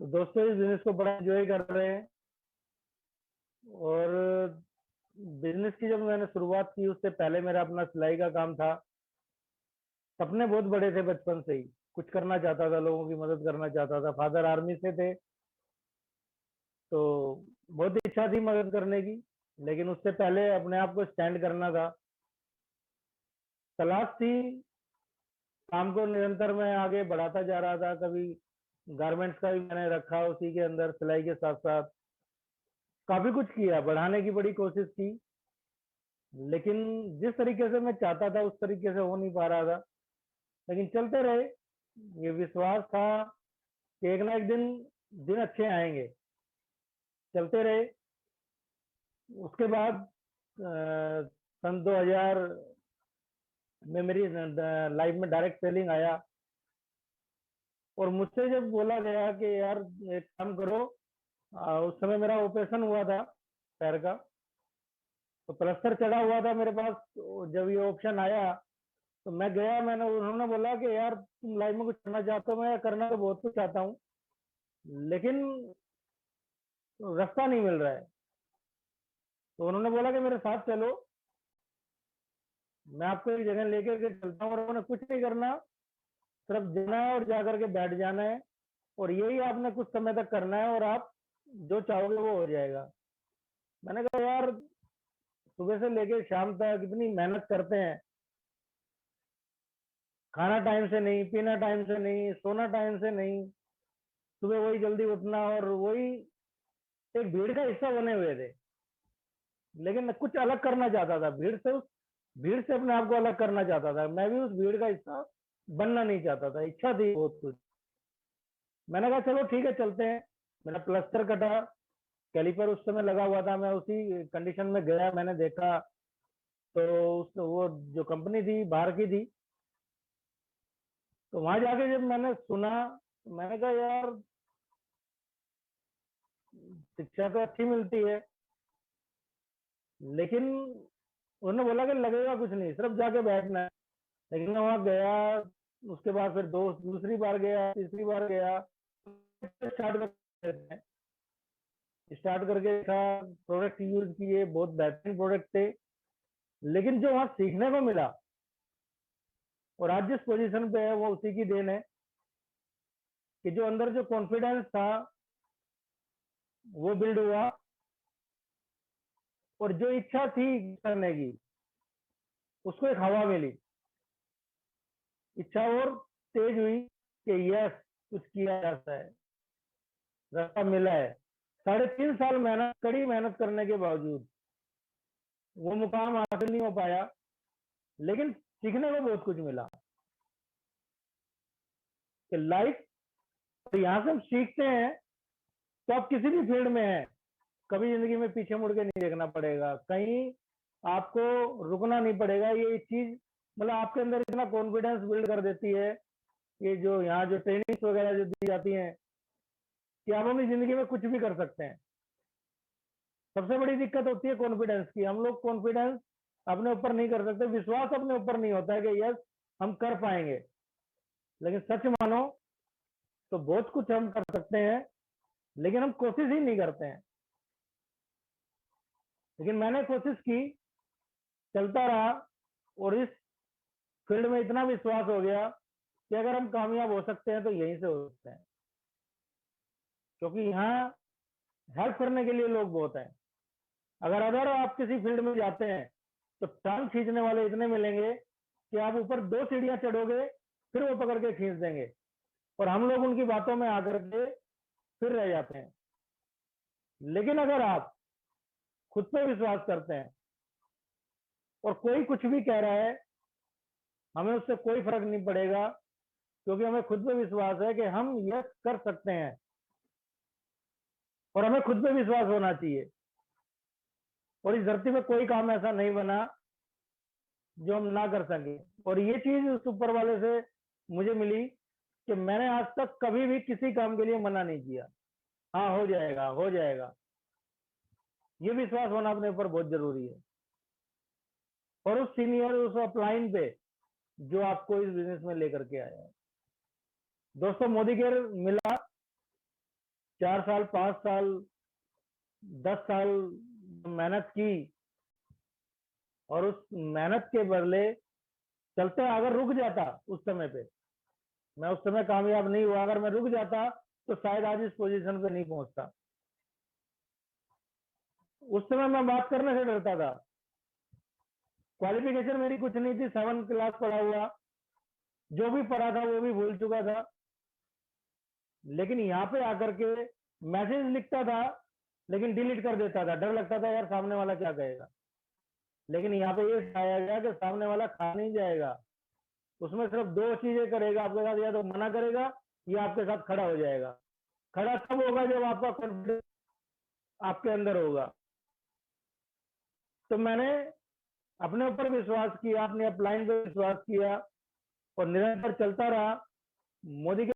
तो दोस्तों इस बिजनेस को बड़ा एंजॉय कर रहे हैं। और बिजनेस की जब मैंने शुरुआत की उससे पहले मेरा अपना सिलाई का काम था। सपने बहुत बड़े थे बचपन से ही। कुछ करना चाहता था, लोगों की मदद करना चाहता था। फादर आर्मी से थे, तो बहुत इच्छा थी मदद करने की। लेकिन उससे पहले अपने आप को स्टैंड करना था। तलाश थी। काम को निरंतर मैं आगे बढ़ाता जा रहा था। कभी गारमेंट्स का भी मैंने रखा, उसी के अंदर सिलाई के साथ साथ काफी कुछ किया, बढ़ाने की बड़ी कोशिश की। लेकिन जिस तरीके से मैं चाहता था उस तरीके से हो नहीं पा रहा था। लेकिन चलते रहे। ये विश्वास था कि एक ना एक दिन दिन अच्छे आएंगे। चलते रहे। उसके बाद सन 2000 में मेरी लाइफ में डायरेक्ट सेलिंग आया। और मुझसे जब बोला गया कि यार एक काम करो, उस समय मेरा ऑपरेशन हुआ था पैर का। तो प्लास्टर चढ़ा हुआ था मेरे पास। तो जब ये ऑप्शन आया तो मैं गया। उन्होंने बोला कि यार तुम लाइफ में कुछ करना चाहते हो। मैं करना तो बहुत कुछ चाहता हूँ, लेकिन रास्ता नहीं मिल रहा है। तो उन्होंने बोला कि मेरे साथ चलो, मैं आपको एक जगह लेकर के चलता हूँ। और उन्होंने कुछ नहीं करना, सिर्फ जाना है और जाकर के बैठ जाना है। और यही आपने कुछ समय तक करना है और आप जो चाहोगे वो हो जाएगा। मैंने कहा यार सुबह से लेकर शाम तक इतनी मेहनत करते हैं, खाना टाइम से नहीं, पीना टाइम से नहीं, सोना टाइम से नहीं, सुबह वही जल्दी उठना और वही एक भीड़ का हिस्सा बने हुए थे। लेकिन कुछ अलग करना चाहता था। भीड़ से अपने आप को अलग करना चाहता था। मैं भी उस भीड़ का हिस्सा बनना नहीं चाहता था। इच्छा थी बहुत कुछ। मैंने कहा चलो ठीक है चलते हैं। मेरा प्लास्टर कटा, कैलिपर उस समय लगा हुआ था। मैं उसी कंडीशन में गया, मैंने देखा। तो वो जो कंपनी थी बाहर की थी। तो वहां जाके जब मैंने सुना, मैंने कहा यार शिक्षा तो अच्छी मिलती है, लेकिन उन्होंने बोला कि लगेगा कुछ नहीं, सिर्फ जाके बैठना है। लेकिन मैं वहां गया। उसके बाद फिर दूसरी बार गया, तीसरी बार गया। स्टार्ट करके देखा, प्रोडक्ट यूज किए, बहुत बेहतरीन प्रोडक्ट थे। लेकिन जो वहां सीखने को मिला और आज जिस पोजीशन पे है वो उसी की देन है। कि जो अंदर जो कॉन्फिडेंस था वो बिल्ड हुआ, और जो इच्छा थी करने की उसको एक हवा मिली। इच्छा और तेज हुई कि यस कुछ किया जा सकता है, रास्ता मिला है। 3.5 साल मेहनत, कड़ी मेहनत करने के बावजूद वो मुकाम हासिल नहीं हो पाया, लेकिन सीखने को बहुत कुछ मिला कि लाइफ। तो यहाँ से हम सीखते हैं। तो आप किसी भी फील्ड में हैं, कभी जिंदगी में पीछे मुड़ के नहीं देखना पड़ेगा, कहीं आपको रुकना नहीं पड़ेगा। ये चीज मतलब आपके अंदर इतना कॉन्फिडेंस बिल्ड कर देती है। ये जो यहाँ जो ट्रेनिंग्स वगैरह जो दी जाती हैं कि आप अपनी जिंदगी में कुछ भी कर सकते हैं। सबसे बड़ी दिक्कत होती है कॉन्फिडेंस की। हम लोग कॉन्फिडेंस अपने ऊपर नहीं कर सकते, विश्वास अपने ऊपर नहीं होता है कि यस हम कर पाएंगे। लेकिन सच मानो तो बहुत कुछ हम कर सकते हैं, लेकिन हम कोशिश ही नहीं करते हैं। लेकिन मैंने कोशिश की, चलता रहा, और इस फील्ड में इतना विश्वास हो गया कि अगर हम कामयाब हो सकते हैं तो यहीं से हो सकते हैं। क्योंकि यहाँ हेल्प करने के लिए लोग बहुत हैं। अगर आप किसी फील्ड में जाते हैं तो टांग खींचने वाले इतने मिलेंगे कि आप ऊपर 2 सीढ़ियां चढ़ोगे फिर वो पकड़ के खींच देंगे। और हम लोग उनकी बातों में आकर के फिर रह जाते हैं। लेकिन अगर आप खुद पे विश्वास करते हैं और कोई कुछ भी कह रहा है, हमें उससे कोई फर्क नहीं पड़ेगा। क्योंकि हमें खुद पे विश्वास है कि हम यह कर सकते हैं। और हमें खुद पे विश्वास होना चाहिए। और इस धरती में कोई काम ऐसा नहीं बना जो हम ना कर सके। और ये चीज उस ऊपर वाले से मुझे मिली कि मैंने आज तक कभी भी किसी काम के लिए मना नहीं किया। हाँ हो जाएगा हो जाएगा, ये विश्वास होना अपने ऊपर बहुत जरूरी है। और उस सीनियर उस अपलाइन पे जो आपको इस बिजनेस में लेकर के आया है। दोस्तों मोदी केयर मिला 4 साल, 5 साल, 10 साल मेहनत की और उस मेहनत के बदले चलते अगर रुक जाता उस समय पे, मैं उस समय कामयाब नहीं हुआ, अगर मैं रुक जाता तो शायद आज इस पोजीशन पे नहीं पहुंचता। उस समय मैं बात करने से डरता था। क्वालिफिकेशन मेरी कुछ नहीं थी, 7 क्लास पढ़ा हुआ, जो भी पढ़ा था वो भी भूल चुका था। लेकिन यहाँ पे आकर के मैसेज लिखता था लेकिन डिलीट कर देता था, डर लगता था यार सामने वाला क्या कहेगा। लेकिन यहाँ पे ये सिखाया गया कि सामने वाला खा नहीं जाएगा, उसमें सिर्फ 2 चीजें करेगा आपके साथ, या तो मना करेगा या आपके साथ खड़ा हो जाएगा। खड़ा तब होगा जब आपका कॉन्फिडेंस आपके अंदर होगा। तो मैंने अपने ऊपर विश्वास किया, अपने अपलाइन पे विश्वास किया और निरंतर चलता रहा। मोदी के